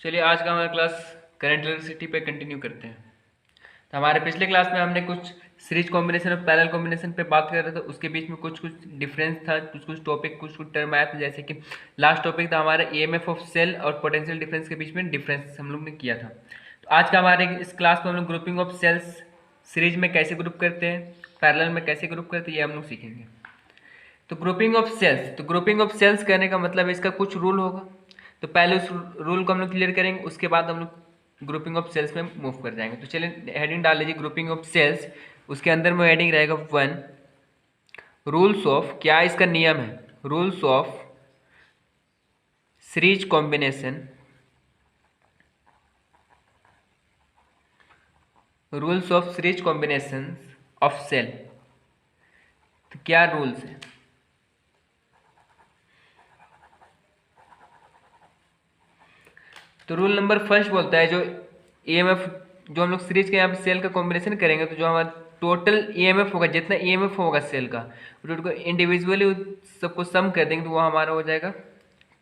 चलिए आज का हमारा क्लास करंट इलेक्ट्रिसिटी पे कंटिन्यू करते हैं। तो हमारे पिछले क्लास में हमने कुछ सीरीज कॉम्बिनेशन और पैरेलल कॉम्बिनेशन पे बात कर रहे थे। उसके बीच में कुछ कुछ डिफरेंस था, कुछ कुछ टॉपिक, कुछ कुछ टर्म आया था। जैसे कि लास्ट टॉपिक था हमारा ईएमएफ ऑफ सेल और पोटेंशियल डिफरेंस के बीच में डिफरेंस हम लोग ने किया था। तो आज का हमारे इस क्लास में हम लोग ग्रुपिंग ऑफ सेल्स सीरीज में कैसे ग्रुप करते हैं, पैरेलल में कैसे ग्रुप करते हैं, ये हम लोग सीखेंगे। तो ग्रुपिंग ऑफ सेल्स, तो ग्रुपिंग ऑफ सेल्स करने का मतलब इसका कुछ रूल होगा। तो पहले उस रूल को हम लोग क्लियर करेंगे, उसके बाद हम लोग ग्रुपिंग ऑफ सेल्स में मूव कर जाएंगे। तो चलिए हेडिंग डाल लीजिए ग्रुपिंग ऑफ सेल्स। उसके अंदर में हेडिंग रहेगा 1, रूल्स ऑफ, क्या इसका नियम है, rules of series combination, rules of series combination of cell. तो क्या रूल्स है? तो रूल नंबर फर्स्ट बोलता है जो ईएमएफ, जो हम लोग सीरीज के यहाँ पे सेल का कॉम्बिनेशन करेंगे तो जो हमारा टोटल ईएमएफ होगा, जितना ईएमएफ होगा सेल का, उसको इंडिविजुअली सबको सम कर देंगे तो वो हमारा हो जाएगा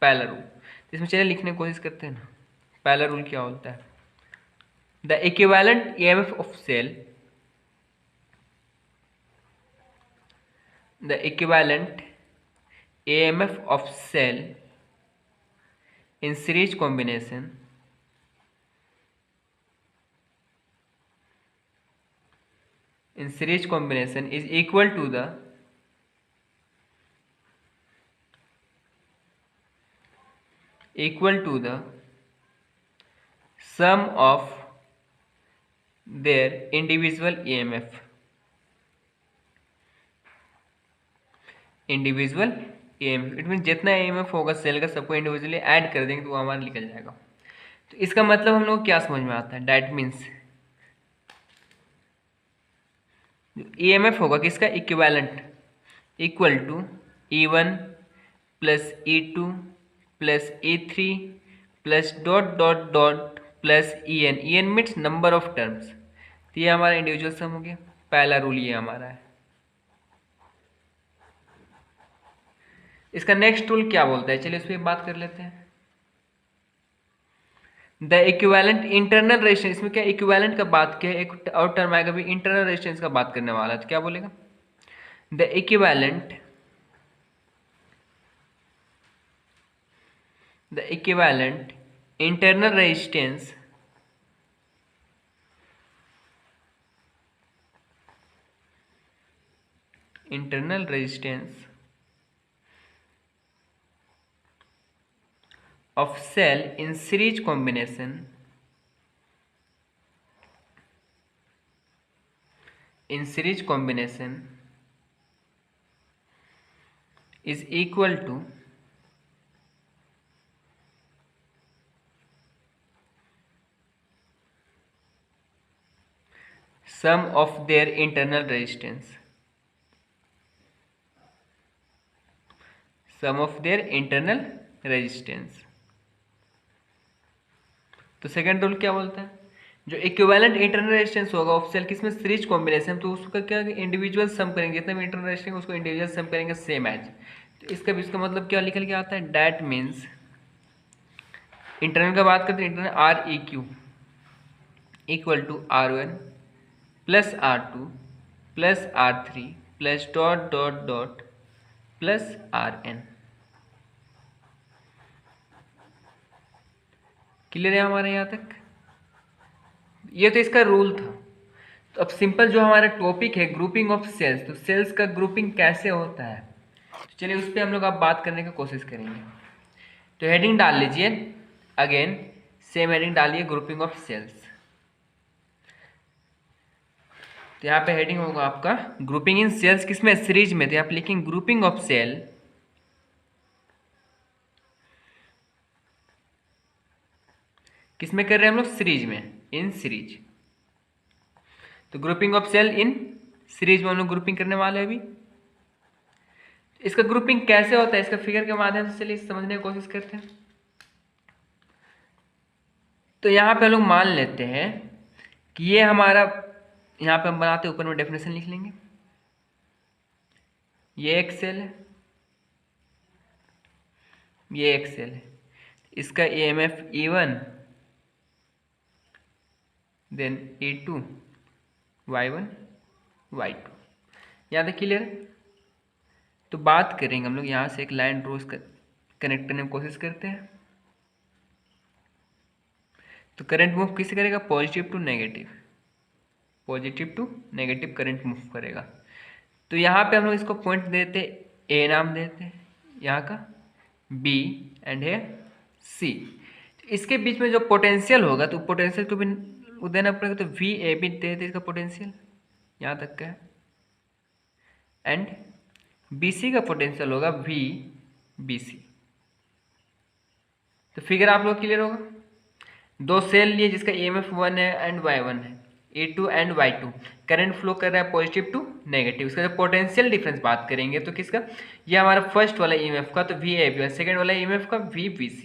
पहला रूल। इसमें चलिए लिखने की कोशिश करते हैं ना। पहला रूल क्या होता है? The equivalent EMF of cell, the equivalent EMF of cell in series combination is equal to the sum of their individual EMF, individual EMF। It mean जितना EMF होगा सेल का सबको इंडिविजुअली ऐड कर देंगे तो वो हमारा निकल जाएगा। तो इसका मतलब हम लोग क्या समझ में आता है? डैट मीन्स EMF होगा किसका equivalent, equal to E1 plus E2 plus E3 plus dot dot dot plus EN। EN means number of terms. तो ये हमारा इंडिविजुअल सम हो गया। पहला रूल ये हमारा है। इसका नेक्स्ट रूल क्या बोलता है, चलिए उस पर बात कर लेते हैं। द इक्विवेलेंट इंटरनल रेजिस्टेंस, इसमें क्या इक्विवेलेंट का बात किया है, एक और टर्म आएगा भी इंटरनल रेजिस्टेंस का बात करने वाला है। तो क्या बोलेगा? The equivalent, the equivalent internal resistance of cell in series combination is equal to sum of their internal resistance, sum of their internal resistance। तो सेकंड रूल क्या बोलता है? जो इक्विवेलेंट इंटरनल रेजिस्टेंस होगा ऑफ सेल किसमें series combination, तो उसका क्या इंडिविजुअल सम करेंगे, जितना भी इंटरनल रेजिस्टेंस उसको इंडिविजुअल सम करेंगे सेम एज। तो इसका मतलब क्या निकल के आता है? डैट मीन्स इंटरनल का बात करते हैं, internal R E Q equal to R1 plus R2 plus R3 plus dot dot dot plus RN। Clear है हमारे यहाँ तक? ये तो इसका रूल था। तो अब सिंपल जो हमारा टॉपिक है ग्रुपिंग ऑफ सेल्स, तो सेल्स का ग्रुपिंग कैसे होता है, तो चलिए उस पर हम लोग अब बात करने की कोशिश करेंगे। तो हेडिंग डाल लीजिए, अगेन सेम हेडिंग डालिए ग्रुपिंग ऑफ सेल्स। तो यहाँ पे हेडिंग होगा आपका ग्रुपिंग इन सेल्स, किसमें? सीरीज में। तो यहाँ पे लिखेंगे ग्रुपिंग ऑफ सेल किसमें कर रहे हैं हम लोग? सीरीज में, इन सीरीज। तो grouping of cell in series में हम लोग ग्रुपिंग करने वाले हैं अभी। इसका ग्रुपिंग कैसे होता है, इसका फिगर के माध्यम से चलिए समझने की कोशिश करते हैं। तो यहाँ पे हम लोग मान लेते हैं कि ये हमारा, यहाँ पे हम बनाते ऊपर में डेफिनेशन लिख लेंगे। ये एक सेल है, ये एक सेल है, इसका EMF E1 then A2 Y1 Y2। यहाँ तक क्लियर? तो बात करेंगे हम लोग यहाँ से एक लाइन ड्रॉ कनेक्ट करने की कोशिश करते हैं। तो करंट मूव किससे करेगा? Positive to negative, positive to negative current move करेगा। तो यहाँ पे हम लोग इसको पॉइंट देते, ए नाम देते, यहाँ का बी एंड है सी। इसके बीच में जो पोटेंशियल होगा तो पोटेंशियल को भी देना पड़ेगा। तो वी ए बी दे देते इसका पोटेंशियल, यहाँ तक का है। एंड बी सी का पोटेंशियल होगा वी बी सी। तो फिगर आप लोग क्लियर होगा। दो सेल लिए जिसका EMF 1 है एंड Y1 है, A2 and Y2। Current flow कर रहा है पॉजिटिव टू नेगेटिव। इसका जो पोटेंशियल डिफरेंस बात करेंगे तो किसका? ये हमारा फर्स्ट वाला EMF का तो VAB, सेकंड वाला EMF का VBC।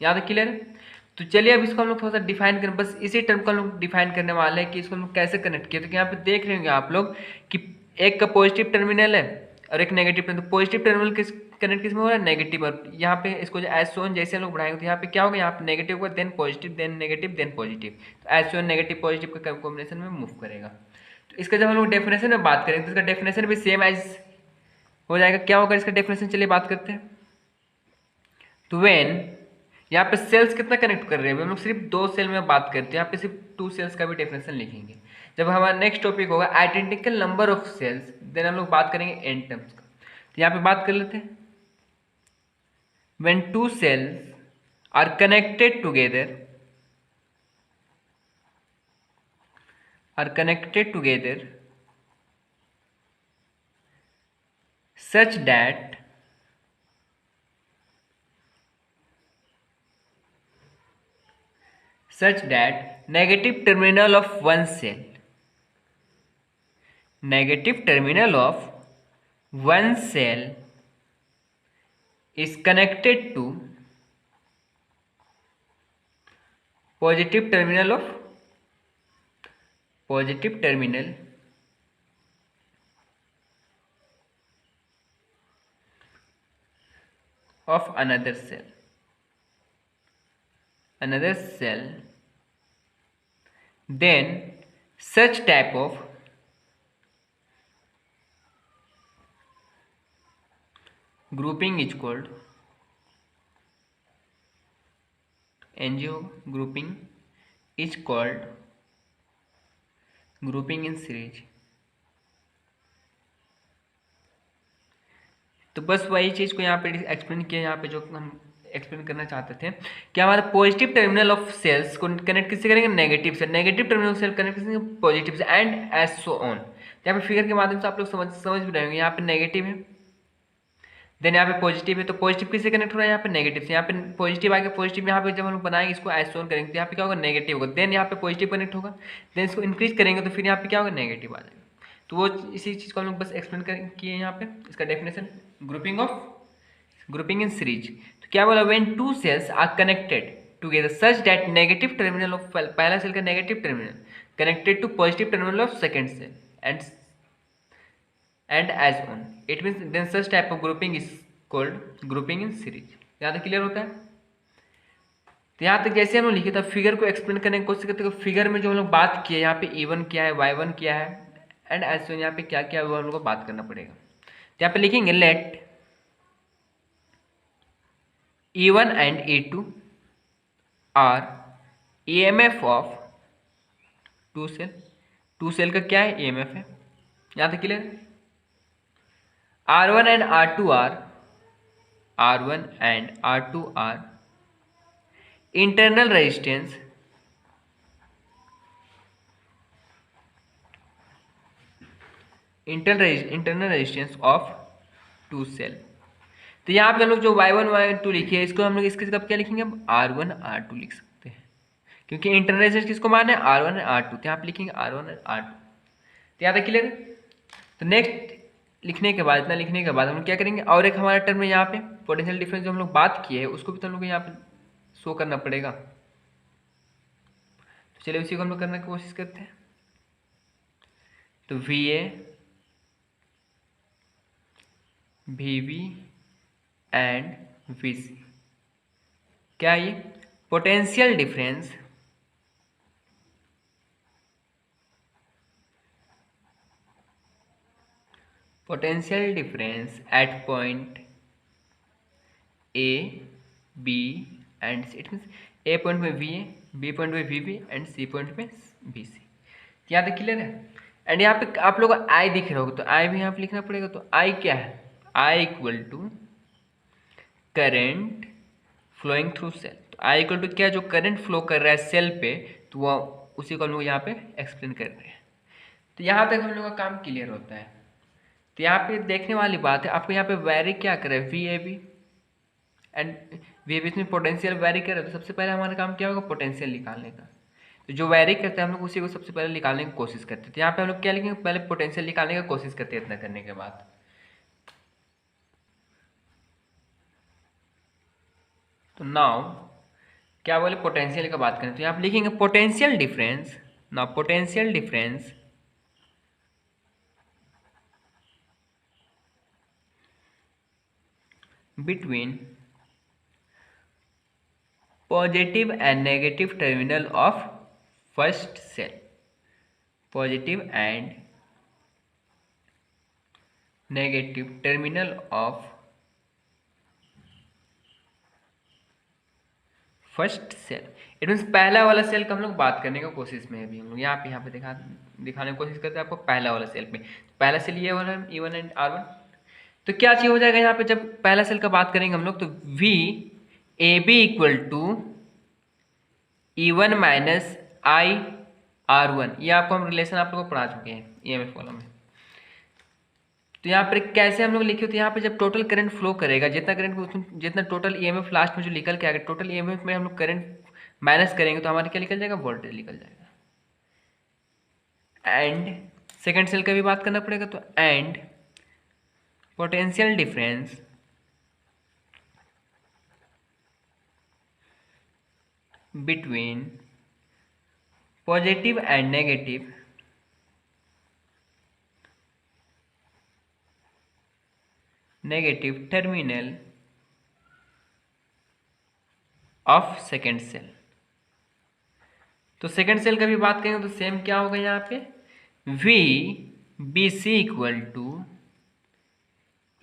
यहाँ तक क्लियर है? तो चलिए अब इसको हम लोग थोड़ा सा डिफाइन करें। बस इसी टर्म को हम लोग डिफाइन करने वाले हैं कि इसको हम लोग कैसे कनेक्ट किए। तो यहाँ पे देख रहे होंगे आप लोग कि एक का पॉजिटिव टर्मिनल है और एक नेगेटिव टर्मिनल। तो पॉजिटिव टर्मिनल किस कनेक्ट किस में हो रहा है? नेगेटिव। और यहाँ पे इसको जो एज सोन जैसे हम लोग बढ़ाएंगे तो यहाँ पे क्या होगा? यहाँ पे नेगेटिव होगा, then positive, then negative, then positive. तो एज सोन नेगेटिव पॉजिटिव का कॉम्बिनेशन में मूव करेगा। तो इसका जब हम लोग डेफिनेशन में बात करेंगे तो इसका डेफिनेशन भी सेम एज हो जाएगा। क्या होगा इसका डेफिनेशन? चलिए बात करते हैं। तो व्हेन यहाँ पे सेल्स कितना कनेक्ट कर रहे हैं? हम लोग सिर्फ दो सेल में बात करते हैं, यहाँ पे सिर्फ 2 सेल्स का भी डेफिनेशन लिखेंगे। जब हमारा नेक्स्ट टॉपिक होगा identical number of cells, then हम लोग बात करेंगे एन टर्म्स का। तो यहाँ पे बात कर लेते हैं। When two cells are connected together, such that negative terminal of one cell is connected to positive terminal of another cell, then such type of grouping is called grouping in series। तो बस वही चीज़ को यहाँ पे explain किया। यहाँ पे जो हम एक्सप्लेन करना चाहते थे कि हमारा पॉजिटिव टर्मिनल ऑफ सेल्स को कनेक्ट किससे करेंगे? नेगेटिव से। Negative terminal of cell connect किससे? पॉजिटिव से। And as so on. यहाँ पे फिगर के माध्यम से आप लोग समझ भी रहे होंगे। यहाँ पे नेगेटिव है, देन यहाँ पे पॉजिटिव है। तो पॉजिटिव किससे कनेक्ट हो रहा है? यहाँ पे नेगेटिव से। यहाँ पे पॉजिटिव आगे, पॉजिटिव यहाँ पे जब हम लोग बनाएंगे इसको एज सो ऑन करेंगे तो यहाँ पे क्या होगा? नेगेटिव होगा। देन यहाँ पे पॉजिटिव कनेक्ट होगा, देन इसको इंक्रीज करेंगे तो फिर यहाँ पे क्या होगा? नेगेटिव आ जाएगा। तो वो इसी चीज़ को हम लोग बस एक्सप्लेन किए यहाँ पे। इसका डेफिनेशन ग्रुपिंग इन सीरीज। तो क्या बोला? When two cells are connected together such that negative terminal of पहला सेल का negative terminal connected to positive terminal of second cell and as on, it means then such type of grouping is called grouping in series. यहाँ तक clear होता है? तो यहाँ तक जैसे हम लोग लिखे था फिगर को एक्सप्लेन करने की कोशिश करते हैं। फिगर में जो हम लोग बात किए यहाँ पे E1 क्या है, Y1 क्या है एंड एज यहाँ पे क्या क्या है वो हम लोग को बात करना पड़ेगा। तो यहाँ पे लिखेंगे let E1 and E2 are EMF of two cell का क्या है? EMF है। यहाँ तक clear? R1 and R2 are internal resistance of two cell. तो यहाँ पे हम लोग जो Y1 Y2 लिखे इसको हम लोग इसके कब क्या लिखेंगे? अब R1 R2 लिख सकते हैं, क्योंकि इंटरनल रेजिस्टेंस किसको मारना है? R1 R2। तो यहाँ पे लिखेंगे R1 R2। तो यहाँ तक क्लियर? तो नेक्स्ट लिखने के बाद, इतना लिखने के बाद हम लोग क्या करेंगे? और एक हमारा टर्म है यहाँ पे पोटेंशियल डिफरेंस जो हम लोग बात किए हैं उसको भी तो हम लोग यहाँ पे शो करना पड़ेगा। तो चलिए उसी को हम लोग करने की कोशिश करते हैं। तो VA VB एंड VC क्या? ये potential difference potential difference at point A B and C, it means A point में वी ए, बी पॉइंट में V B and C point में बी सी। यहाँ तक क्लियर है। एंड यहाँ पे आप लोगों को आई दिख रहा होगा, तो आई भी यहाँ पे लिखना पड़ेगा। तो आई क्या है, I equal to current flowing through cell. तो आई इक्वल टू क्या, जो करंट फ्लो कर रहा है सेल पे, तो वह उसी को हम लोग यहाँ पे एक्सप्लेन कर रहे हैं। तो यहाँ तक हम लोग का काम क्लियर होता है। तो यहाँ पे देखने वाली बात है, आपको यहाँ पे वैरी क्या करे, V A B and V A B में पोटेंशियल वैरी करे। तो सबसे पहले हमारा काम क्या होगा, पोटेंशियल निकालने का। तो जो वैरी करते हैं हम लोग उसी को सबसे पहले निकालने की कोशिश करते हैं। तो यहाँ पे हम लोग क्या लिखेंगे, पहले पोटेंशियल निकालने की कोशिश करते हैं। इतना करने के बाद तो नाउ क्या बोले, पोटेंशियल का बात करें तो यहाँ पे लिखेंगे potential difference. Now potential difference between positive and negative terminal of first cell. Positive and negative terminal of first cell. It means पहला वाला सेल का हम लोग बात करने की कोशिश में है। अभी हम लोग यहाँ पे दिखाने की कोशिश करते हैं आपको पहला वाला सेल पे। पहला सेल ये वाला है, E1 एंड R1। तो क्या चीज़ हो जाएगा यहाँ पे, जब पहला सेल का बात करेंगे हम लोग, तो V A B equal to E1 minus I R1। ये आपको हम रिलेशन आप लोग को पढ़ा चुके हैं EMF कॉलम में। तो यहाँ पर कैसे हम लोग लिखे, तो यहाँ पे जब टोटल करंट फ्लो करेगा, जितना करंट जितना टोटल ईएमएफ लास्ट में जो निकल के आएगा, टोटल ईएमएफ में हम लोग करंट माइनस करेंगे तो हमारा क्या निकल जाएगा, वोल्टेज निकल जाएगा। एंड सेकेंड सेल का भी बात करना पड़ेगा। तो and potential difference between positive and negative terminal of second cell. तो सेकेंड सेल का भी बात करेंगे तो सेम क्या होगा यहाँ पे, V B C equal to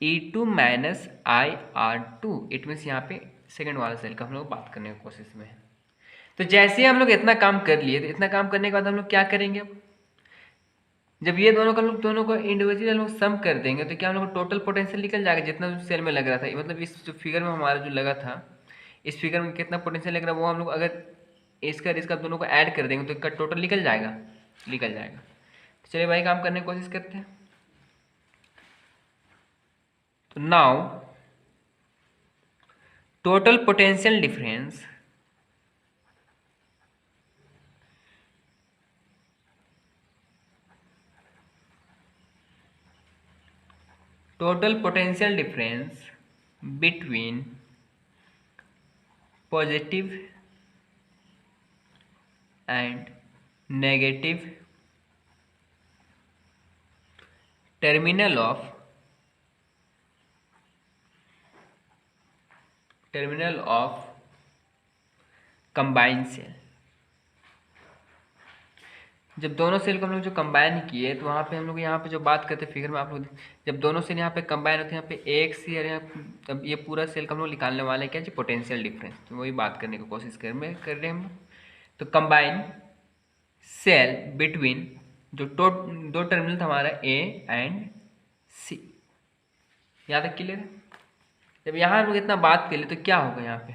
E2 minus IR2। It means यहाँ पे सेकेंड वाला सेल का हम लोग बात करने की कोशिश में है। तो जैसे ही हम लोग इतना काम कर लिए, तो इतना काम करने के बाद हम लोग क्या करेंगे, अब जब ये दोनों का लोग दोनों को इंडिविजुअल लोग सम कर देंगे तो क्या हम लोग को टोटल पोटेंशियल निकल जाएगा, जितना सेल में लग रहा था। मतलब इस जो फिगर में हमारा जो लगा था, इस फिगर में कितना पोटेंशियल लग रहा है, वो हम लोग अगर इसका दोनों को ऐड कर देंगे तो इसका टोटल निकल जाएगा। तो चलिए भाई काम करने की कोशिश करते हैं। तो now total potential difference between positive and negative terminal of combined cell. जब दोनों सेल को हम लोग जो कंबाइन किए, तो वहाँ पे हम लोग यहाँ पे जो बात करते हैं फिगर में, आप लोग जब दोनों सेल यहाँ पे कंबाइन होते हैं, यहाँ पे एक सी और तब ये पूरा सेल का हम लोग निकालने वाले हैं क्या जी, पोटेंशियल डिफरेंस। तो वही बात करने की कोशिश कर रहे हैं हम। तो कंबाइन सेल बिटवीन जो दो टर्मिनल था हमारा ए एंड सी। यहाँ तक क्लियर है। जब यहाँ हम लोग इतना बात कर ले तो क्या होगा यहाँ पे,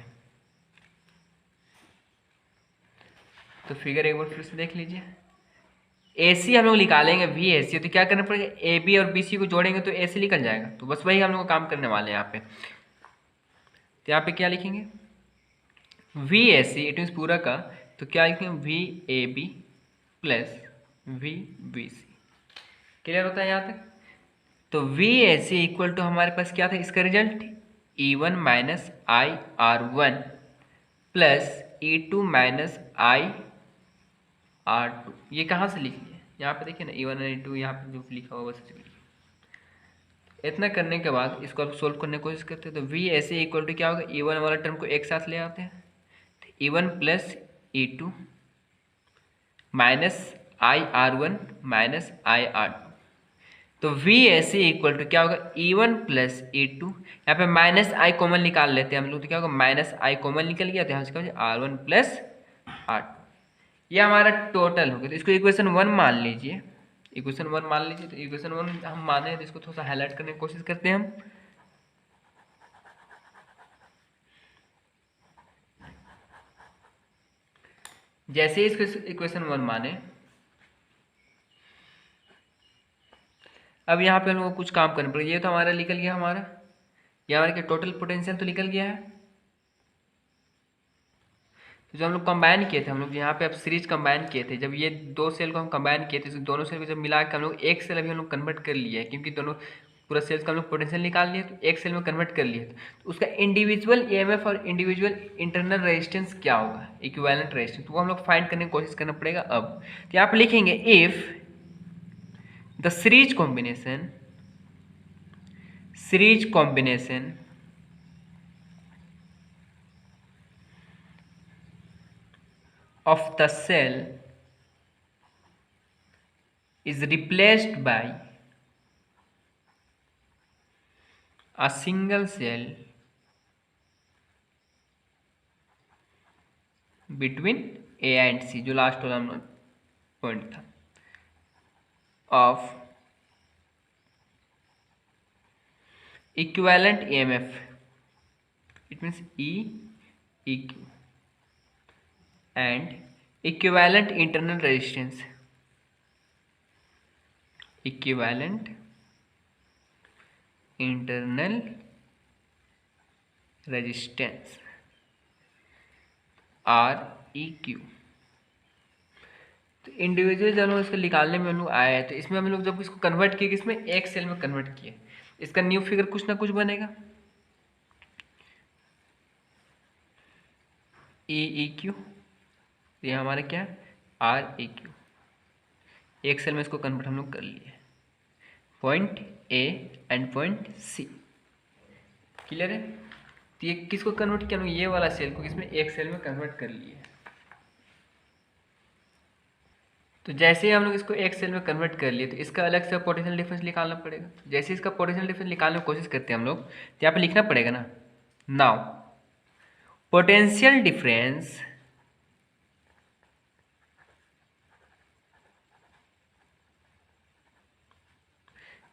तो फिगर एक बार फिर से देख लीजिए। ए सी हम लोग निकालेंगे वी ए सी, तो क्या करना पड़ेगा, ए बी और बी सी को जोड़ेंगे तो ए सी निकल जाएगा। तो बस वही हम लोग काम करने वाले हैं यहाँ पे। तो यहाँ पे क्या लिखेंगे, V A C, it means पूरा का, तो क्या लिखेंगे, V A B plus V B C. Clear होता है यहाँ तक। तो V A C equal to हमारे पास क्या था, इसका result E1 minus IR1 plus E2 minus IR2। ये कहाँ से लिख लिया, यहाँ पे देखिए ना, E1 और E2 यहाँ पे जो लिखा हुआ बस लिखिए। इतना करने के बाद इसको आप सोल्व करने की कोशिश करते हैं। तो वी ऐसे इक्वल टू क्या होगा, E1 वाला टर्म को एक साथ ले आते हैं, तो E1 plus E2 minus IR1 minus IR2। तो V S C equal to क्या होगा, E1 प्लस E2, यहाँ पे माइनस आई कॉमन निकाल लेते हैं हम लोग, तो क्या होगा, माइनस आई कॉमन निकल गया, तो यहाँ से क्या हो जाए R1 प्लस R2, ये हमारा टोटल हो गया। तो इसको इक्वेशन 1 मान लीजिए, इक्वेशन 1 मान लीजिए। तो इक्वेशन 1 हम माने तो इसको थोड़ा सा हाईलाइट करने की कोशिश करते हैं हम। जैसे इसको इक्वेशन 1 माने, अब यहाँ पे हम लोग को कुछ काम करना पड़ेगा। ये तो हमारा निकल गया, हमारा ये हमारा क्या टोटल पोटेंशियल तो निकल गया है। तो जो हम लोग कंबाइन किए थे, हम लोग यहाँ पे अब सीरीज कंबाइन किए थे, जब ये दो सेल को हम कंबाइन किए थे, तो दोनों सेल को जब मिला के हम लोग एक सेल अभी हम लोग कन्वर्ट कर लिया है, क्योंकि दोनों पूरा सेल्स का हम लोग पोटेंशियल निकाल लिए, तो एक सेल में कन्वर्ट कर लिए। तो उसका इंडिविजुअल ईएमएफ और इंडिविजुअल इंटरनल रेजिस्टेंस क्या होगा, इक्विवेलेंट रेजिस्टेंस, तो वो हम लोग फाइंड करने की कोशिश करना पड़ेगा। अब तो यहाँ पे लिखेंगे if the series combination of the cell is replaced by a single cell between A and C, जो लास्ट वाला हम पॉइंट था, of equivalent EMF, it means EQ, and equivalent internal resistance, equivalent internal resistance REQ। तो individual जब हम इसको निकालने में हम लोग आए हैं, तो इसमें हम लोग जब इसको कन्वर्ट किए, इसमें एक सेल में कन्वर्ट किए, इसका न्यू फिगर कुछ ना कुछ बनेगा, EEQ, ये हमारा क्या है REQ। एक सेल में इसको कन्वर्ट हम लोग कर लिए, point A and point C, clear है। तो ये किसको कन्वर्ट किया, ये वाला सेल को किसमें, एक सेल में कन्वर्ट कर लिए। तो जैसे ही हम लोग इसको एक सेल में कन्वर्ट कर लिए, तो इसका अलग से पोटेंशियल डिफरेंस निकालना पड़ेगा। जैसे इसका पोटेंशियल डिफरेंस निकालने की कोशिश करते हैं हम लोग, तो यहाँ पे लिखना पड़ेगा ना, now potential difference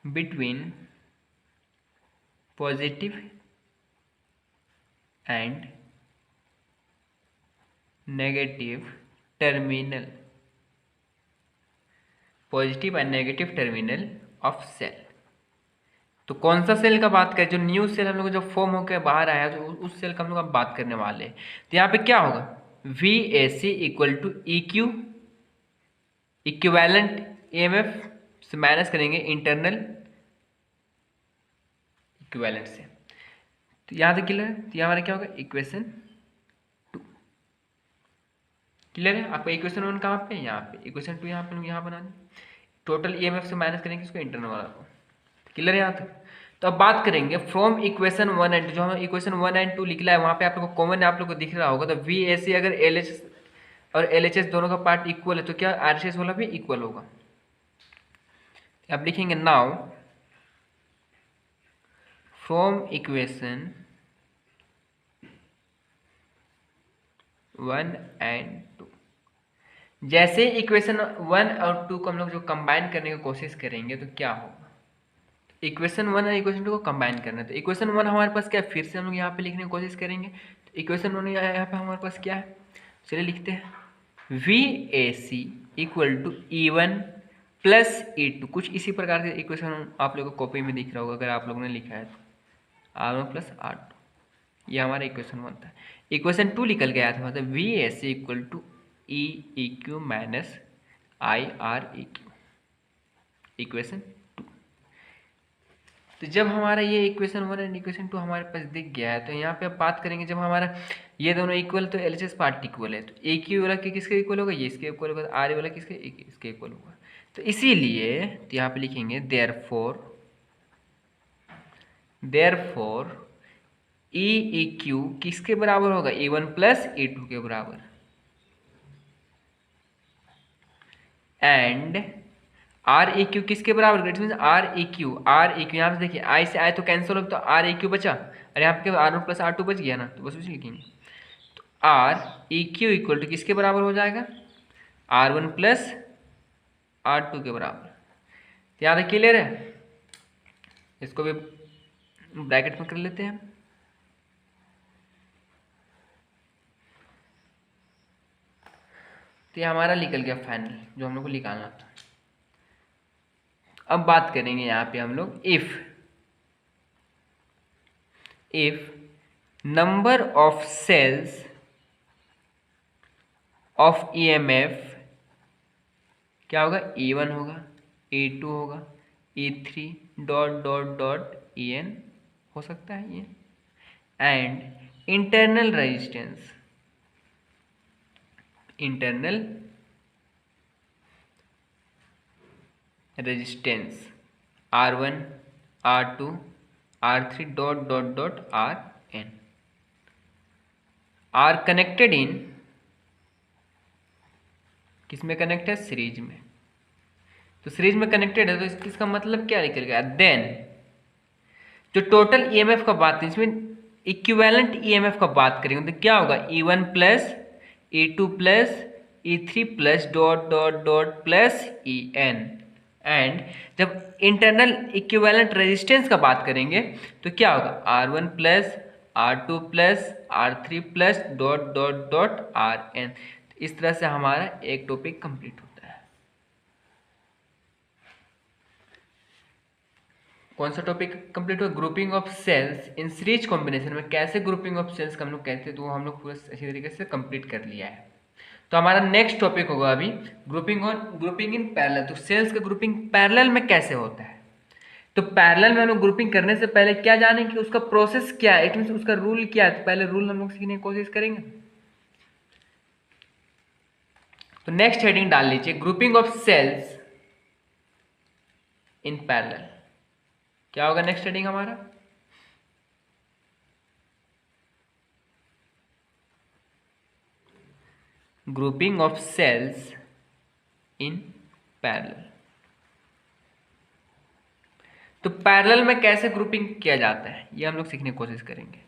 between positive and negative terminal, positive and negative terminal of cell. तो कौन सा सेल का बात करें, जो न्यू सेल हम लोग जो फॉर्म होकर बाहर आया, तो उस सेल का हम लोग अब बात करने वाले हैं। तो यहाँ पे क्या होगा, V A C equal to E Q, equivalent EMF से माइनस करेंगे इंटरनल इक्विवेलेंट से। तो यहाँ तक क्लियर है। तो यहाँ हमारा क्या होगा, इक्वेशन 2, क्लियर है। आपका इक्वेशन 1 कहाँ पे, यहाँ पे, इक्वेशन 2 यहाँ पे, यहाँ बना दें, टोटल ईएमएफ से माइनस करेंगे इसको इंटरनल वाला को, क्लियर है यहाँ तक। तो अब बात करेंगे फ्रॉम इक्वेशन 1 एंड 2, जो हम इक्वेशन 1 एंड 2 लिखला है, वहाँ पे आप लोग को कॉमन आप लोग को दिख रहा होगा। तो वी ए सी अगर एल एच और एल एच एस दोनों का पार्ट इक्वल है, तो क्या आर सी एस वाला भी इक्वल होगा। अब लिखेंगे नाउ फ्रॉम इक्वेशन 1 एंड 2, जैसे इक्वेशन 1 और 2 को हम लोग जो कंबाइन करने की कोशिश करेंगे, तो क्या होगा, इक्वेशन 1 और इक्वेशन 2 को कंबाइन करना है। तो इक्वेशन 1 हमारे पास क्या है, फिर से हम लोग यहाँ पे लिखने की कोशिश करेंगे। तो इक्वेशन 1 यहाँ पे हमारे पास क्या है, चलिए लिखते हैं, V A C equal to E1 plus E2, कुछ इसी प्रकार के इक्वेशन आप लोगों को कॉपी में दिख रहा होगा अगर आप लोगों ने लिखा है तो, R1 प्लस R2, ये हमारा इक्वेशन 1 था। इक्वेशन 2 निकल गया था, मतलब V A C equal to EEQ minus IREQ, equation 2। तो जब हमारा ये इक्वेशन 1 एंड इक्वेशन 2 हमारे पास दिख गया है, तो यहाँ पे अब बात करेंगे, जब हमारा ये दोनों इक्वल, तो एलएचएस पार्ट इक्वल है, तो ए क्यू वाला किसके इक्वल होगा, ये इसके इक्वल होगा, आर वाला किसके, इसके इक्वल होगा। तो इसीलिए तो यहाँ पे लिखेंगे देयरफॉर ई ई क्यू किसके बराबर होगा, E1 प्लस E2 के बराबर, एंड आर ए क्यू किसके बराबर, it mean R A Q, यहाँ पे देखिए आई से आई तो कैंसिल हो तो आर ए क्यू बचा, और यहाँ पे R one plus R two बच गया ना, तो बस उसे लिखेंगे। तो R A Q equal to किसके बराबर हो जाएगा, R one plus R two के बराबर। तो यहाँ तक क्लियर है, इसको भी ब्रैकेट में कर लेते हैं। तो ये हमारा निकल गया फाइनल जो हम लोग को निकालना था। अब बात करेंगे यहाँ पे हम लोग if number of cells of EMF क्या होगा, E1 होगा, E2 होगा, E3 dot dot dot En हो सकता है ये, and internal resistance R1 R2 R3 dot dot dot Rn are connected in, किस में कनेक्ट है, सीरीज में। तो सीरीज में कनेक्टेड है तो इसका मतलब क्या निकल गया, देन जो टोटल ईएमएफ का बात है इसमें इक्विवेलेंट ईएमएफ का बात करेंगे तो क्या होगा, E1 plus E2 plus E3 plus dot dot dot plus En। And जब इंटरनल इक्विवेलेंट रेजिस्टेंस का बात करेंगे तो क्या होगा, R1 plus R2 plus R3 plus dot dot dot Rn। इस तरह से हमारा एक टॉपिक कंप्लीट होता है। कौन सा टॉपिक कंप्लीट हुआ, grouping of cells in series combination में कैसे ग्रुपिंग ऑफ सेल्स का हम लोग कहते हैं, तो वो हम लोग पूरा अच्छी तरीके से कंप्लीट कर लिया है। तो हमारा नेक्स्ट टॉपिक होगा अभी ग्रुपिंग इन पैरेलल। तो सेल्स का ग्रुपिंग पैरेलल में कैसे होता है, तो पैरेलल में हम लोग ग्रुपिंग करने से पहले क्या जानेंगे कि उसका प्रोसेस क्या है, इट मीन उसका रूल क्या है। तो पहले रूल हम लोग सीखने की कोशिश करेंगे। तो नेक्स्ट हेडिंग डाल लीजिए, grouping of cells in parallel. क्या होगा नेक्स्ट हेडिंग हमारा, grouping of cells in parallel. तो पैरेलल में कैसे ग्रुपिंग किया जाता है ये हम लोग सीखने की कोशिश करेंगे।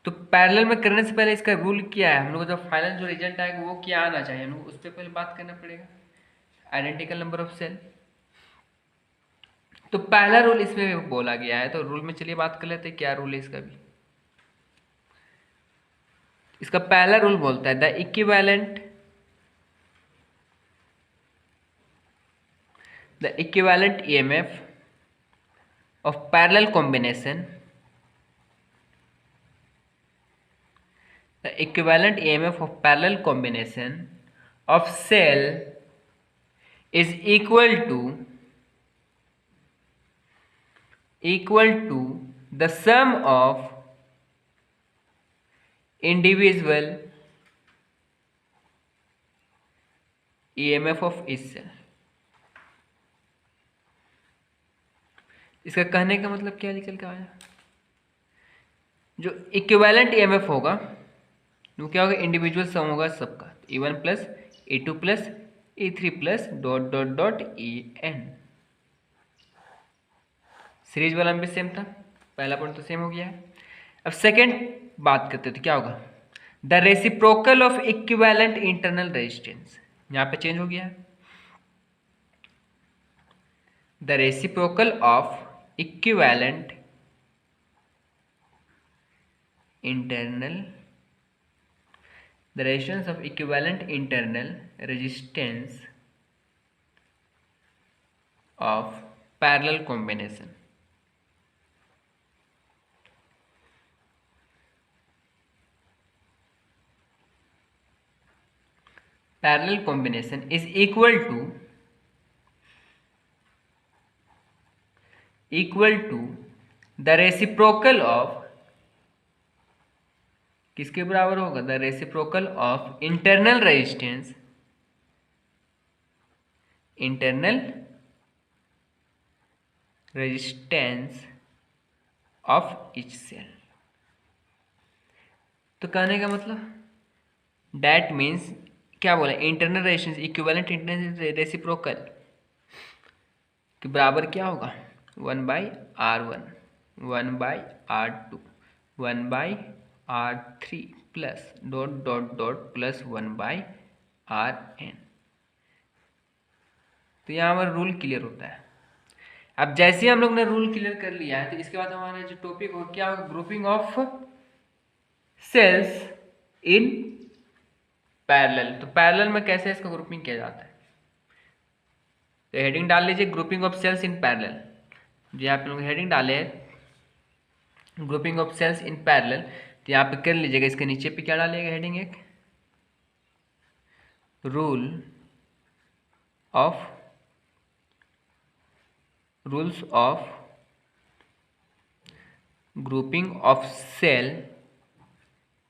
तो पैरेलल में करने से पहले इसका रूल क्या है, हम लोग को जब फाइनल जो रिजल्ट आएगा वो क्या आना चाहिए, हम लोग उस पर पहले बात करना पड़ेगा, आइडेंटिकल नंबर ऑफ सेल। तो पहला रूल इसमें बोला गया है, तो रूल में चलिए बात कर लेते हैं क्या रूल है इसका भी। इसका पहला रूल बोलता है the equivalent EMF of parallel combination, the equivalent EMF of parallel combination of cell is equal to the sum of individual EMF of each cell। इसका कहने का मतलब क्या निकल के आया, जो इक्विवेलेंट ईएमएफ होगा वो क्या होगा, इंडिविजुअल सम होगा सबका, E1 plus E2 plus E3 plus dot dot dot En। Series वाला में भी सेम था, पहला पॉइंट तो सेम हो गया है। अब सेकेंड बात करते हैं तो क्या होगा, the reciprocal of equivalent internal resistance. यहाँ पे चेंज हो गया है, the reciprocal of equivalent internal, the resistance of equivalent internal resistance of parallel combination। Parallel combination is equal to the reciprocal of, किसके बराबर होगा, the reciprocal of internal resistance of each cell. तो कहने का मतलब डैट मीन्स क्या बोला, internal resistance equivalent internal reciprocal कि बराबर क्या होगा 1/r1, 1/r2, 1/r3 plus dot dot dot plus 1/rn। तो यहाँ हमारा रूल क्लियर होता है। अब जैसे ही हम लोग ने रूल क्लियर कर लिया है तो इसके बाद हमारा जो टॉपिक हो क्या होगा, grouping of cells in parallel. तो पैरेलल में कैसे इसका ग्रुपिंग किया जाता है, तो हेडिंग डाल लीजिए grouping of cells in parallel. जो यहाँ पे लोग हेडिंग डाले हैं grouping of cells in parallel, तो यहाँ पे कर लीजिएगा। इसके नीचे पे क्या डालिएगा हेडिंग, एक rules of grouping of cell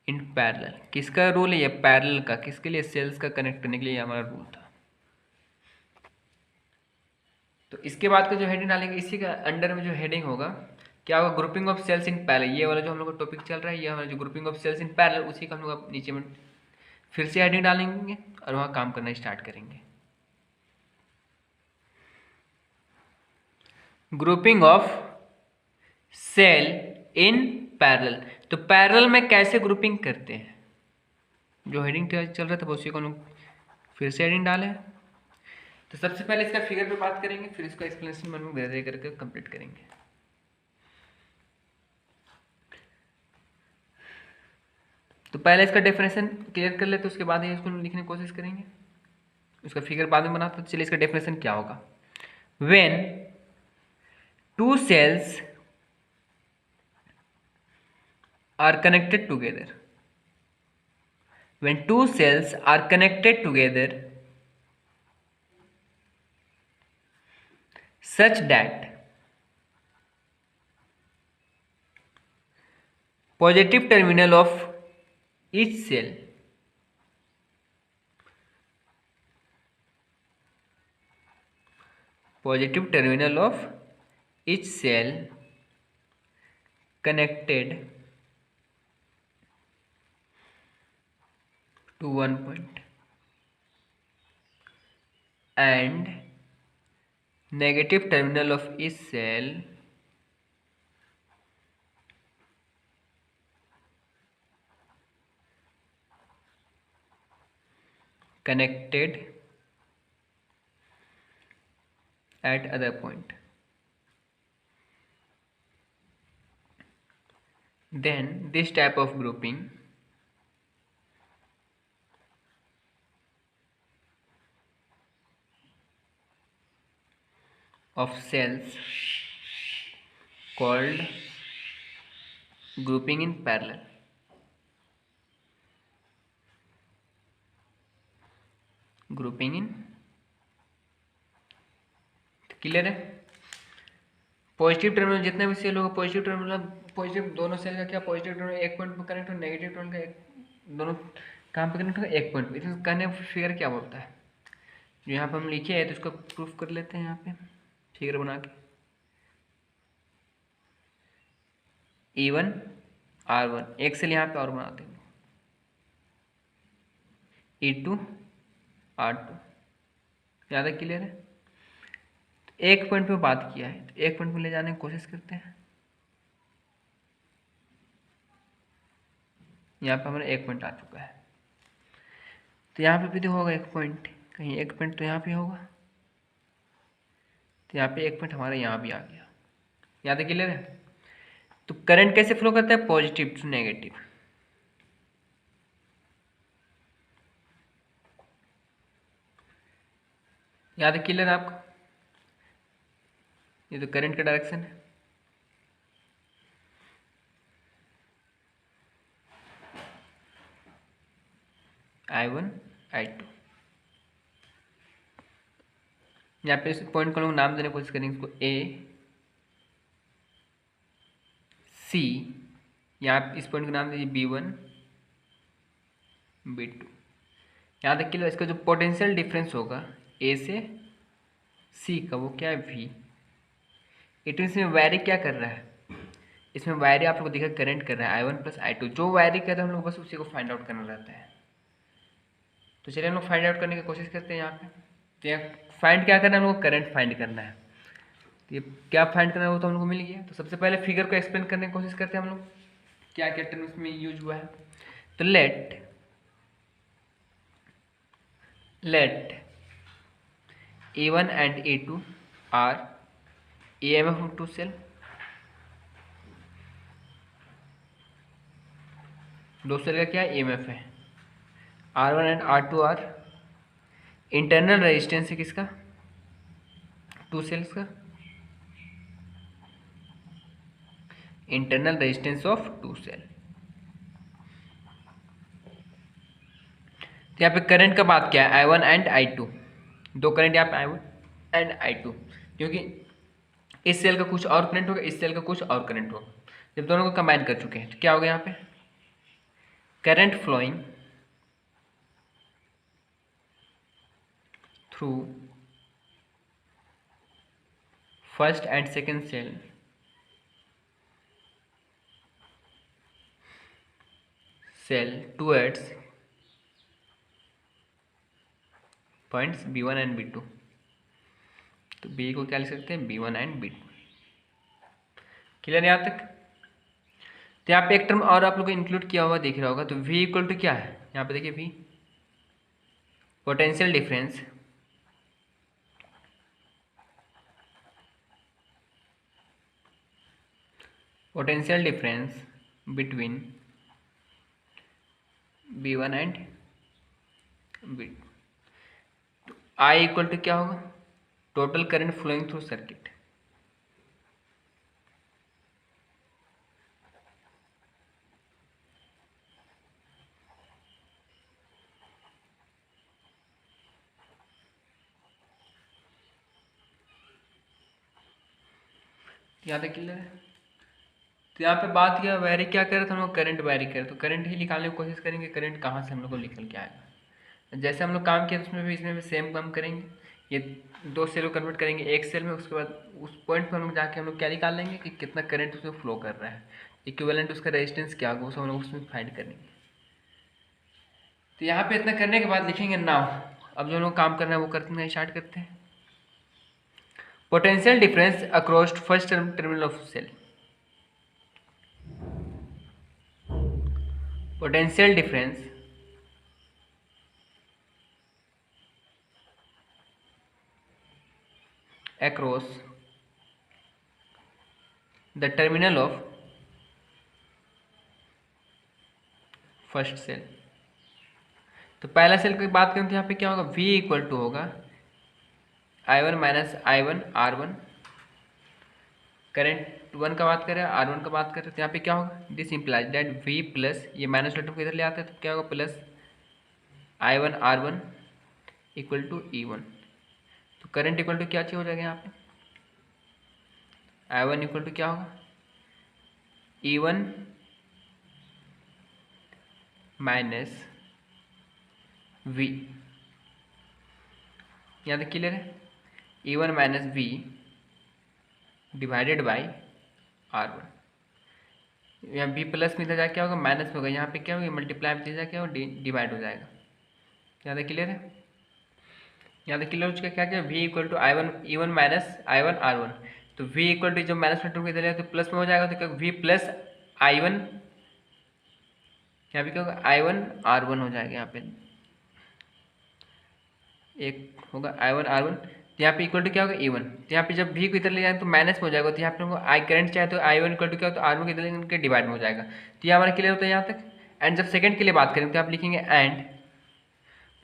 in parallel. किसका रूल है ये, पैरेलल का। किसके लिए, सेल्स का कनेक्ट करने के लिए हमारा रूल था। तो इसके बाद का जो हेडिंग डालेंगे इसी का अंडर में जो हेडिंग होगा क्या होगा, grouping of cells in parallel. ये वाला जो हम लोग का टॉपिक चल रहा है, ये हमारा जो grouping of cells in parallel, उसी का हम लोग नीचे में फिर से हेडिंग डालेंगे और वहाँ काम करना स्टार्ट करेंगे। Grouping of cell in parallel. तो पैरेलल में कैसे ग्रुपिंग करते हैं, जो हेडिंग चल रहा था उसी को हम लोग फिर से हेडिंग डालें। तो सबसे पहले इसका फिगर पे बात करेंगे, फिर इसका एक्सप्लेनेशन हम लोग धीरे धीरे करके कंप्लीट करेंगे। तो पहले इसका डेफिनेशन क्लियर कर लेते, उसके बाद ही इसको लिखने की कोशिश करेंगे। उसका फिगर बाद में बनाते, तो चलिए इसका डेफिनेशन क्या होगा। When two cells are connected together, when two cells are connected together such that positive terminal of each cell connected to one point and negative terminal of each cell connected at other point, then this type of grouping of cells called grouping in parallel. Grouping in, clear है। Positive terminal जितने भी cell होगा, positive terminal positive दोनों cell का क्या, positive terminal एक point पर connect हो, नेगेटिव टर्मिनल का एक दोनों काम पर कनेक्ट होगा एक पॉइंट पर। इसमें कहने फिगर क्या बोलता है, जो यहाँ पर हम लिखे हैं तो इसको प्रूफ कर लेते हैं। यहाँ पे फिगर बना के E1 R1, एक सेल यहाँ पे और बनाते हैं E2 R2, यहाँ तक क्लियर है। एक पॉइंट पे बात किया है तो एक पॉइंट पे ले जाने की कोशिश करते हैं। यहाँ पे हमारा एक पॉइंट आ चुका है, तो यहाँ पे भी तो होगा एक पॉइंट, कहीं एक पॉइंट तो यहाँ पे होगा, तो यहाँ पे एक पॉइंट हमारा यहाँ भी आ गया। यहाँ तक क्लियर है। तो करंट कैसे फ्लो करता है, पॉजिटिव टू नेगेटिव। यहाँ तक क्लियर है आपको, ये तो करंट का डायरेक्शन है। I1 I2, यहाँ पे इस पॉइंट को लोग नाम देने की कोशिश करेंगे, इसको A C, यहाँ इस पॉइंट का नाम दीजिए B1 B2। यहाँ तक क्लियर। इसका जो पोटेंशियल डिफरेंस होगा A से C का, वो क्या है V। इट इसमें वैरी क्या कर रहा है, इसमें वैरी आप लोग को दिखा करंट कर रहा है I1 प्लस I2। जो वैरी कर रहा है हम लोग बस उसी को फाइंड आउट करना रहता है। तो चलिए हम लोग फाइंड आउट करने की कोशिश करते हैं। यहाँ पे फाइंड क्या करना है, हम लोग करंट फाइंड करना है। तो ये क्या फाइंड करना है वो तो हम लोग को मिल गया। तो सबसे पहले फिगर को एक्सप्लेन करने की कोशिश करते हैं हम लोग, क्या क्या टर्म इसमें यूज हुआ है। तो let A1 and A2 are EMF of two cell, दो सेल का क्या EMF है। R1 and R2 are internal resistance है किसका, टू सेल्स का, internal resistance of two cell. तो यहाँ पे करंट का बात क्या है, I1 एंड I2, दो करंट यहाँ पे I1 एंड I2, क्योंकि इस सेल का कुछ और करंट होगा, इस सेल का कुछ और करंट होगा। जब दोनों को कंबाइन कर चुके हैं तो क्या होगा यहाँ पे, current flowing through first and second cell towards points B1 and B2। तो B को क्या लिख सकते हैं, B1 एंड B2। क्लियर यहाँ तक। तो यहाँ पे एक टर्म और आप लोग को इंक्लूड किया हुआ दिख रहा होगा, तो V इक्वल टू क्या है, यहाँ पे देखिए V potential difference between B1 and B2। तो I इक्वल टू क्या होगा, total current flowing through circuit. यहाँ तक क्लियर है। तो यहाँ पे बात क्या वेरी क्या करे, तो हम लोग करंट वेरी करे, तो करंट ही निकालने की कोशिश करेंगे, करंट कहाँ से हम लोग को निकल के आएगा। जैसे हम लोग काम किया उसमें भी इसमें भी सेम काम करेंगे, ये दो सेल को कन्वर्ट करेंगे एक सेल में, उसके बाद उस पॉइंट पर हम लोग जाके हम लोग क्या निकाल लेंगे कि कितना करंट उसमें फ्लो कर रहा है, इक्विवेलेंट उसका रेजिस्टेंस क्या होगा, वो हम लोग उसमें फाइंड करेंगे। तो यहाँ पे इतना करने के बाद लिखेंगे नाउ, अब जो हम लोग काम करना है वो करते हैं, स्टार्ट करते हैं। Potential difference across first terminal of cell, potential difference across the terminal of first cell. तो पहला सेल की बात करें तो यहाँ पे क्या होगा, V इक्वल टू होगा I1 minus I1 R1, current 1 का बात करें R1 का बात करें तो यहाँ पे क्या होगा, this implies that V plus ये माइनस लेटर को इधर ले आते हैं तो क्या होगा plus I1 R1 equal to E1। तो करंट इक्वल टू क्या चीज हो जाएगा यहाँ पे, I1 इक्वल टू क्या होगा E1 माइनस V, यहाँ तक क्लियर है, E1 minus V divided by R1। यहाँ V प्लस में इधर जाके क्या होगा माइनस में होगा, यहाँ पे क्या होगा मल्टीप्लाई में चीज़ क्या होगा डिवाइड हो जाएगा। यहाँ तक क्लियर है, यहाँ तक क्लियर हो चुका है। क्या क्या V equal to I1 E1 minus I1 R1, तो V इक्वल टू जो माइनस में इधर है तो प्लस में हो जाएगा, तो क्या V प्लस I1, यहाँ पे क्या होगा I1 R1 हो जाएगा, यहाँ पे एक होगा I1 R1, तो यहाँ पे इक्वल टू क्या होगा E1। तो यहाँ पे जब V को इधर ले जाए तो माइनस में हो जाएगा, तो यहाँ पे हमको आई करंट चाहे तो I1 इक्वल टू क्या होता है R1 के इधर इनके डिवाइड में हो जाएगा। तो ये हमारा क्लियर होता है यहाँ तक। एंड जब सेकंड के लिए बात करें तो आप लिखेंगे and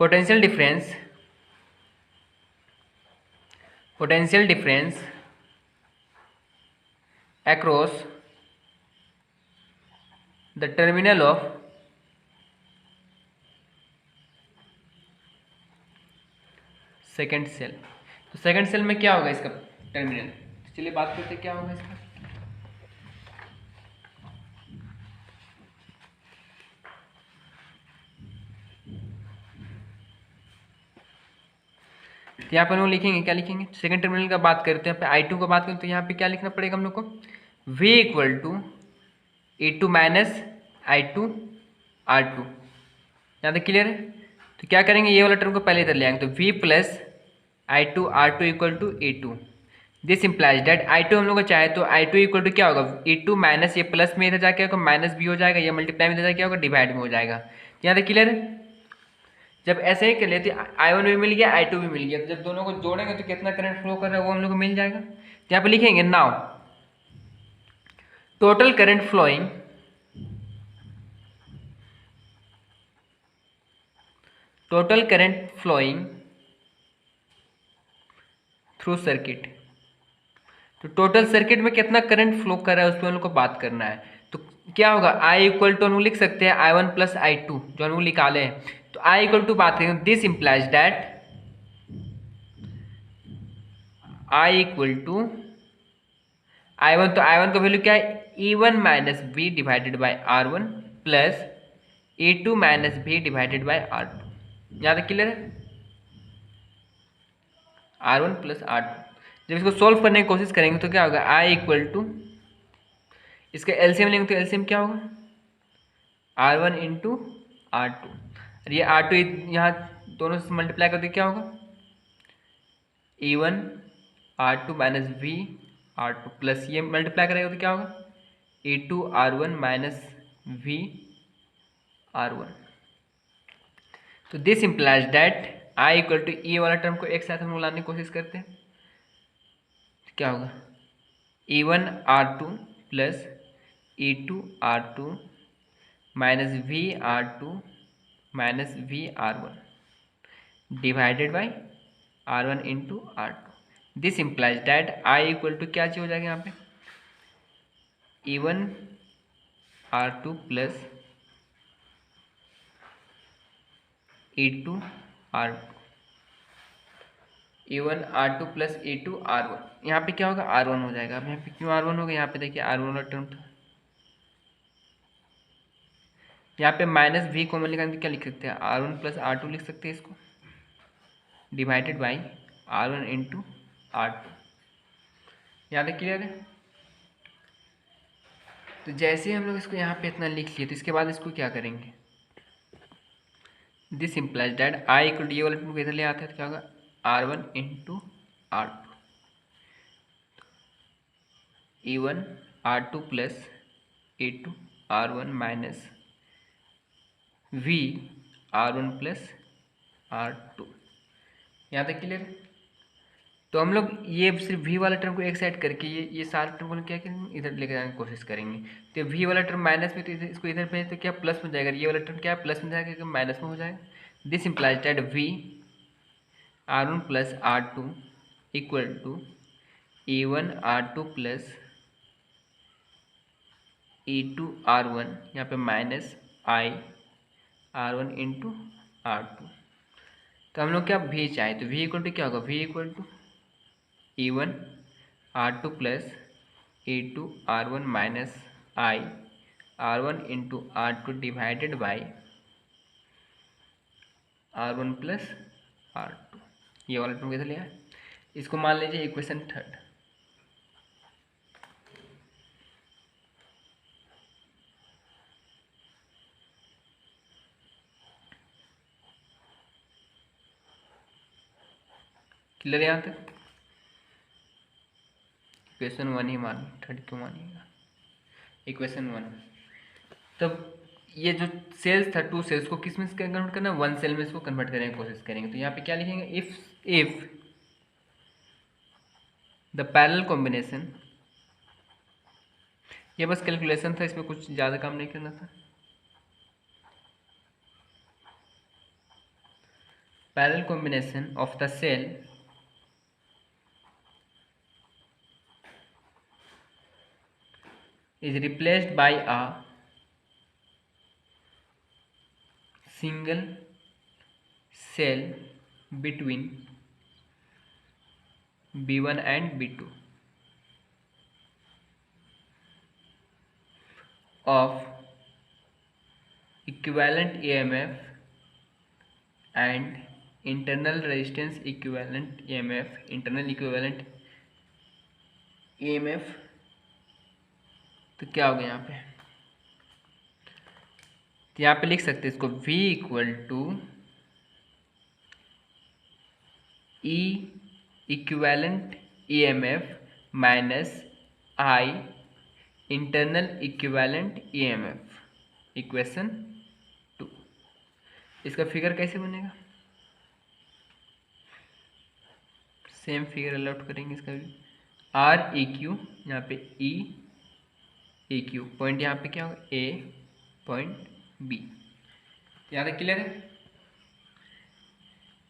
potential difference across the terminal of second cell. तो सेकेंड सेल में क्या होगा इसका टर्मिनल, तो चलिए बात करते हैं क्या होगा इसका। तो यहाँ पर हम लोग लिखेंगे क्या लिखेंगे, सेकेंड टर्मिनल का बात करते हैं, यहाँ पे I2 का बात करें तो यहाँ पे क्या लिखना पड़ेगा हम लोग को, V equal to E2 minus I2 R2। यहाँ तक क्लियर है। तो क्या करेंगे ये वाला टर्म को पहले इधर ले आएंगे, तो V plus I2 R2 equal to E2, this implies that I2 हम लोग को चाहे तो I2 इक्वल टू क्या होगा, E2 माइनस ये प्लस में इधर जाके होगा माइनस भी हो जाएगा, ये मल्टीप्लाई में इधर जाके होगा डिवाइड में हो जाएगा। यहाँ तक क्लियर है। जब ऐसे ही कर लेते I1 भी मिल गया I2 भी मिल गया, तो जब दोनों को जोड़ेंगे तो कितना करंट फ्लो कर रहा है वो हम लोग को मिल जाएगा। यहाँ पे लिखेंगे now total current flowing through circuit. तो टोटल सर्किट में कितना करंट फ्लो कर रहा है उस पर हम लोग को बात करना है। तो क्या होगा, I इक्वल टू हम लोग लिख सकते हैं I1 प्लस I2 जो हम लोग निकाले हैं। तो I इक्वल टू बात करेंगे, this implies that I equal to I1, तो I1 का वैल्यू क्या है, E1 minus B divided by R1 plus E2 minus B divided by R2। यहाँ तक क्लियर है। R1 प्लस R2 जब इसको सॉल्व करने की कोशिश करेंगे तो क्या होगा, I इक्वल टू इसका एलसीएम लेंगे तो एलसीएम क्या होगा, R1 इंटू R2, और ये R2 यहाँ दोनों से मल्टीप्लाई करके क्या होगा, E1 R2 minus V R2 plus ये मल्टीप्लाई करेगा तो क्या होगा, E2 R1 minus V R1। तो this implies that I equal to ये वाला टर्म को एक साथ हम लोग लाने की कोशिश करते हैं, तो क्या होगा, E1 R2 plus E2 R2 minus V R2 minus V R1 divided by R1 into R2। This implies that I equal to क्या चीज हो जाएगा यहाँ पे, E1 R2 plus E2 R2, E1 R2 plus E2 R1। यहाँ पे क्या होगा, R1 हो जाएगा। अब यहाँ पे क्यों R1 होगा, यहाँ पे देखिए R1 वाला टर्म था, यहाँ पे माइनस V कॉमन निकाल के क्या लिख सकते हैं, R1 प्लस R2 लिख सकते हैं इसको, divided by R1 into R2। यहाँ तक क्लियर है। तो जैसे हम लोग इसको यहाँ पे इतना लिख लिए तो इसके बाद इसको क्या करेंगे, this implies that I equal to ये वाला टर्म इधर ले आता है तो क्या होगा, R1 into R2, E1 R2 plus E2 R1 minus V R1 plus R2। यहाँ तक क्लियर है। तो हम लोग ये सिर्फ V वाला टर्म को एक साइड करके ये सारे टर्म को क्या करेंगे, इधर लेकर जाने की कोशिश करेंगे। तो V वाला टर्म माइनस में, तो इसको इधर भेज तो क्या प्लस में जाएगा, ये वाला टर्म क्या प्लस में जाएगा, माइनस में हो जाएगा। This implies that V R1 plus R2 equal to E1 R2 plus E2 R1, यहाँ पे minus I R1 into R2। तो हम लोग क्या V चाहे तो V इक्वल टू क्या होगा, V equal to E1 R2 plus E2 R1 minus I R1 into R2 divided by R1 plus R2। ये वाला टर्म कैसे लिया है, इसको मान लीजिए इक्वेशन थर्ड। क्लियर यहाँ तक। इक्वेशन वन ही मानिए, थर्ड क्यों मानिएगा, इक्वेशन वन। तब ये जो सेल्स था, टू सेल्स को किस में कन्वर्ट करना है, वन सेल में इसको कन्वर्ट करने की कोशिश करेंगे। तो यहाँ पे क्या लिखेंगे, इफ द पैरेलल कॉम्बिनेशन, ये बस कैलकुलेशन था, इसमें कुछ ज़्यादा काम नहीं करना था। Parallel combination of the cell is replaced by a single cell between B1 and B2 of equivalent EMF and internal resistance equivalent EMF, internal equivalent EMF। तो क्या हो गया यहाँ पे, तो यहाँ पे लिख सकते हैं इसको V equal to E equivalent EMF minus I internal equivalent EMF, equation 2। इसका फिगर कैसे बनेगा? सेम फिगर अलॉट करेंगे इसका भी। REQ, यहाँ पे EQ पॉइंट, यहाँ पे क्या होगा A पॉइंट B। यहाँ तक क्लियर है?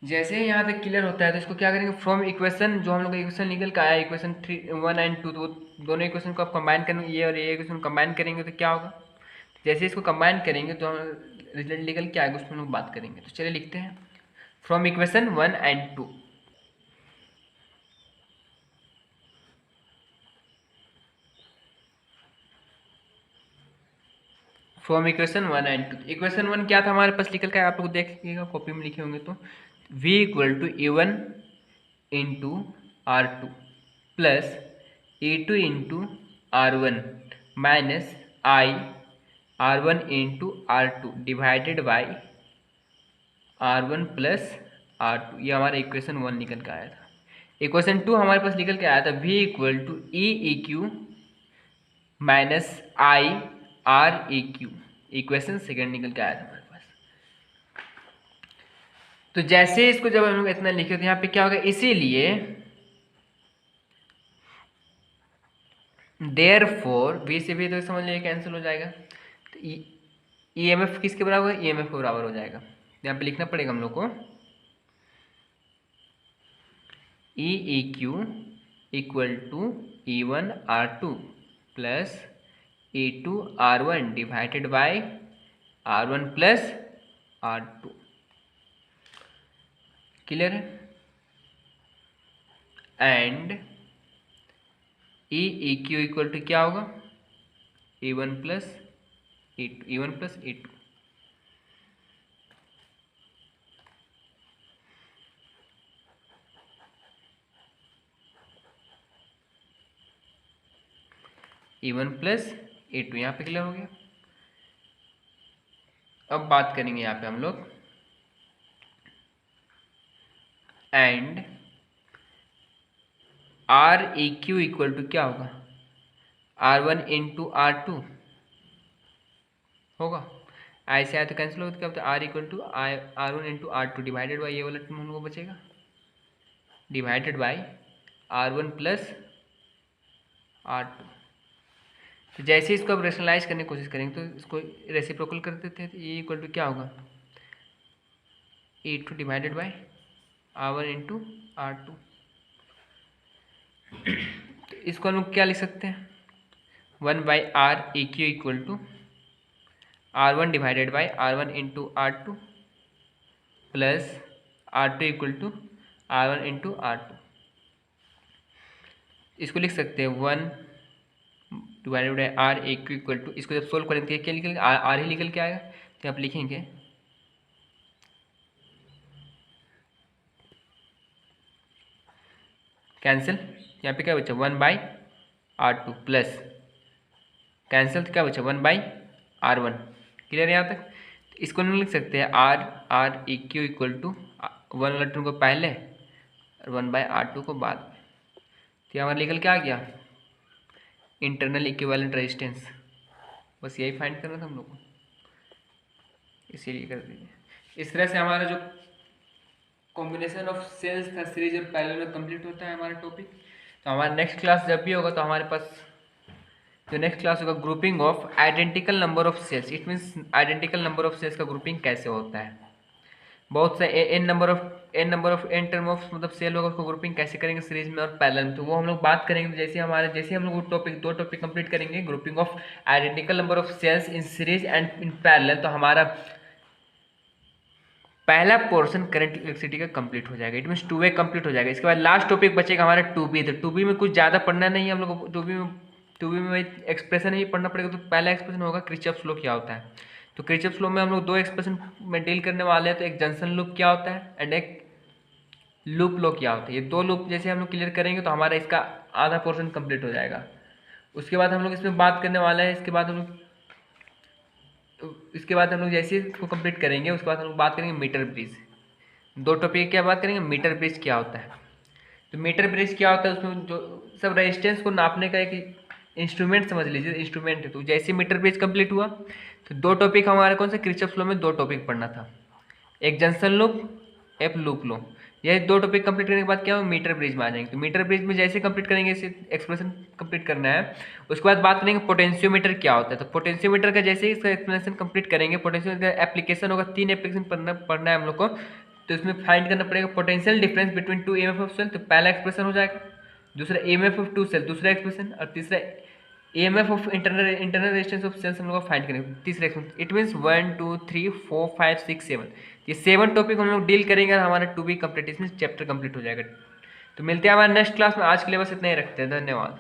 जैसे ही यहाँ तक क्लियर होता है तो इसको क्या करेंगे, फ्रॉम इक्वेशन, जो हम लोग इक्वेशन निकल के आया इक्वेशन 3, 1 एंड 2, तो दोनों इक्वेशन को आप कंबाइन करेंगे, ये और ये इक्वेशन कंबाइन करेंगे तो क्या होगा, जैसे इसको कंबाइन करेंगे तो हम रिजल्ट निकल के आएगा, उसमें हम लोग बात करेंगे। तो चलिए लिखते हैं from equation 1 and 2। From equation 1 and 2, equation 1 क्या था हमारे पास निकल का, आप लोग देखिएगा कॉपी में लिखे होंगे तो V equal to E1 into R2 plus E2 into R1 minus I R1 into R2 divided by R1 plus R2। ये हमारा इक्वेशन 1 निकल के आया था। इक्वेशन 2 हमारे पास निकल के आया था V equal to EEQ minus I REQ, equation second निकल के आया था हमारे पास। तो जैसे इसको जब हम लोग इतना लिखे तो यहाँ पे क्या होगा, इसीलिए देयरफॉर V से भी तो समझ लीजिए कैंसिल हो जाएगा, तो EMF किसके बराबर है, EMF के बराबर हो जाएगा। यहाँ पे लिखना पड़ेगा हम लोग को EEQ equal to E1 R2 plus E2 R1 divided by R1 plus R2। Clear है? एंड EEQ इक्वल टू क्या होगा, E1 plus E2, E1 plus E2। E1 plus E2, यहाँ पे क्लियर हो गया। अब बात करेंगे यहाँ पे हम लोग एंड REQ इक्वल टू क्या होगा, R1 इंटू R2 होगा। ऐसे आया तो कैंसिल होगा, तो क्या होता है R equal to R1 into R2 divided by ये वाला टर्म हम लोग को बचेगा, divided by R1 plus R2। तो जैसे इसको अब रेशनलाइज करने की कोशिश करेंगे तो इसको रेसिप्रोकल कर देते हैं, तो ये इक्वल टू क्या होगा E2 divided by R1 into R2। तो इसको हम लोग क्या लिख सकते हैं, 1 by REQ equal to R1 divided by R1 into R2 plus R2 equal to R1 into R2। इसको लिख सकते हैं 1 divided by REQ equal to, इसको जब सोल्व करेंगे क्या निकल R ही निकल के आएगा, तो आप लिखेंगे कैंसिल, यहाँ पे क्या बचा 1 बाई R2 प्लस कैंसिल, तो क्या बचा 1 बाई R1। क्लियर है यहाँ तक? तो इसको नहीं लिख सकते हैं REQ इक्वल टू 1 वाला टर्म को पहले और 1 बाई R2 को बाद में। तो हमारा निकल के आ गया इंटरनल इक्विवेलेंट रेजिस्टेंस। बस यही फाइंड करना था हम लोग को, इसीलिए कर दीजिए। इस तरह से हमारा जो कॉम्बिनेशन ऑफ सेल्स था सीरीज और पैरेलल में कंप्लीट होता है हमारा टॉपिक। तो हमारा नेक्स्ट क्लास जब भी होगा तो हमारे पास जो नेक्स्ट क्लास होगा grouping of identical number of cells. It means identical number of cells का ग्रुपिंग कैसे होता है, बहुत से n number of n term of मतलब सेल होगा, उसको ग्रुपिंग कैसे करेंगे सीरीज में और पैरेलल में, तो वो हम लोग बात करेंगे। तो जैसे हम लोग टॉपिक 2 टॉपिक कंप्लीट करेंगे, grouping of identical number of cells in series and in parallel, तो हमारा पहला पोर्शन करंट इलेक्ट्रिसिटी का कंप्लीट हो जाएगा। इट मीन्स 2A कंप्लीट हो जाएगा। इसके बाद लास्ट टॉपिक बचेगा हमारा 2B। तो 2B में कुछ ज़्यादा पढ़ना नहीं है हम लोग को। 2B में एक्सप्रेशन ही पढ़ना पड़ेगा। तो पहला एक्सप्रेशन होगा किरचॉफ लॉ क्या होता है। तो किरचॉफ लॉ में हम लोग 2 एक्सप्रेशन में डील करने वाले हैं। तो एक जंक्शन लूप क्या होता है एंड एक लूप लॉ क्या होता है। ये 2 लूप जैसे हम लोग क्लियर करेंगे तो हमारा इसका आधा पोर्शन कंप्लीट हो जाएगा। उसके बाद हम लोग इसमें बात करने वाले हैं, इसके बाद हम लोग जैसे इसको कंप्लीट करेंगे उसके बाद हम लोग बात करेंगे मीटर ब्रिज। 2 टॉपिक क्या बात करेंगे, मीटर ब्रिज क्या होता है, तो मीटर ब्रिज क्या होता है, उसमें जो सब रेजिस्टेंस को नापने का एक इंस्ट्रूमेंट समझ लीजिए, इंस्ट्रूमेंट है। तो जैसे मीटर ब्रिज कंप्लीट हुआ तो दो टॉपिक हमारे कौन से, किरचॉफ लॉ में दो टॉपिक पढ़ना था, एक जंक्शन लूप, एक लूप लॉ। ये दो टॉपिक कंप्लीट करने के बाद क्या हो, मीटर ब्रिज में आ जाएंगे। तो मीटर ब्रिज में जैसे कंप्लीट करेंगे, इसे एक्सप्रेशन कंप्लीट करना है। उसके बाद बात करेंगे पोटेंशियोमीटर क्या होता है। तो पोटेंशियोमीटर का जैसे ही इसका एक्सप्लेनेशन कंप्लीट करेंगे, पोटेंशियोमीटर का एप्लीकेशन होगा, 3 एप्लीकेशन पढ़ना है हम लोग को। तो इसमें फाइंड करना पड़ेगा potential difference between two EMF of cell. तो पहला एक्सप्रेशन हो जाएगा, दूसरा ईएमएफ ऑफ टू सेल दूसरा एक्सप्रेशन, और तीसरा EMF of internal resistance of cells हम लोग को फाइंड करेंगे तीसरा एक्सप्रेशन। इट मीन्स 1 2 3 4 5 6 7, ये 7 टॉपिक हम लोग डील करेंगे और हमारा टू बी कंप्लीट, इसमें चैप्टर कंप्लीट हो जाएगा। तो मिलते हैं हमारे नेक्स्ट क्लास में। आज के लिए बस इतना ही रखते हैं, धन्यवाद।